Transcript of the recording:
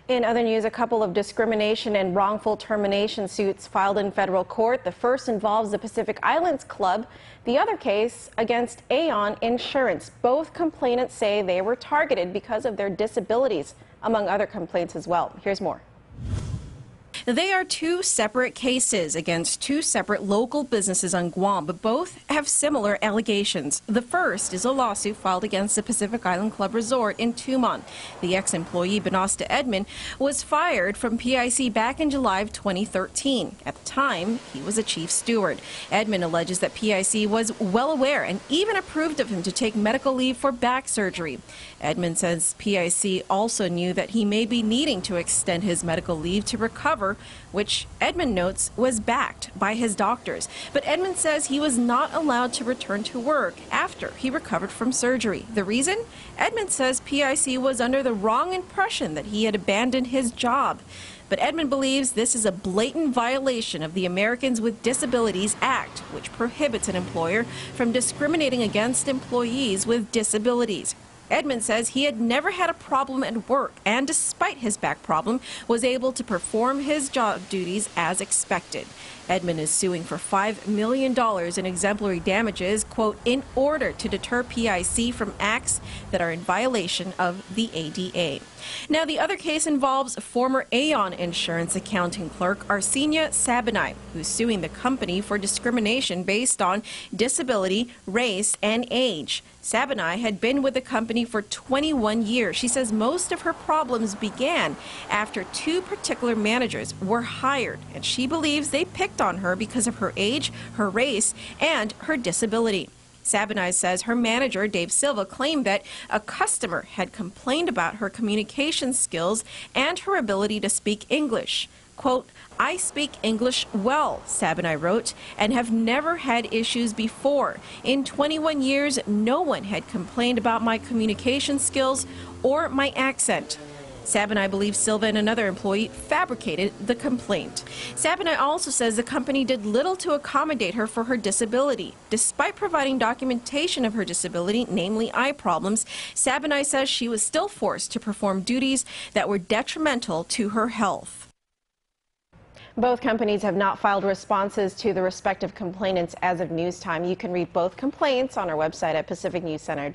In other news, a couple of discrimination and wrongful termination suits filed in federal court. The first involves the Pacific Islands Club. The other case against AON Insurance. Both complainants say they were targeted because of their disabilities, among other complaints as well. Here's more. They are two separate cases against two separate local businesses on Guam, but both have similar allegations. The first is a lawsuit filed against the Pacific Island Club Resort in Tumon. The ex-employee, Benosta Edmund, was fired from PIC back in July of 2013. At the time, he was a chief steward. Edmund alleges that PIC was well aware and even approved of him to take medical leave for back surgery. Edmund says PIC also knew that he may be needing to extend his medical leave to recover, which Edmund notes was backed by his doctors. But Edmund says he was not allowed to return to work after he recovered from surgery. The reason? Edmund says PIC was under the wrong impression that he had abandoned his job. But Edmund believes this is a blatant violation of the Americans with Disabilities Act, which prohibits an employer from discriminating against employees with disabilities. Edmund says he had never had a problem at work and, despite his back problem, was able to perform his job duties as expected. Edmund is suing for $5 million in exemplary damages, quote, in order to deter PIC from acts that are in violation of the ADA. Now, the other case involves former AON Insurance accounting clerk Arsenia Sabinay, who's suing the company for discrimination based on disability, race, and age. Sabinay had been with the company for 21 years. She says most of her problems began after two particular managers were hired, and she believes they picked on her because of her age, her race, and her disability. Sabinay says her manager, Dave Silva, claimed that a customer had complained about her communication skills and her ability to speak English. Quote, I speak English well, Sabinay wrote, and have never had issues before. In 21 years, no one had complained about my communication skills or my accent. Sabinay believes Silva and another employee fabricated the complaint. Sabinay also says the company did little to accommodate her for her disability. Despite providing documentation of her disability, namely eye problems, Sabinay says she was still forced to perform duties that were detrimental to her health. Both companies have not filed responses to the respective complainants as of news time. You can read both complaints on our website at pacificnewscenter.com.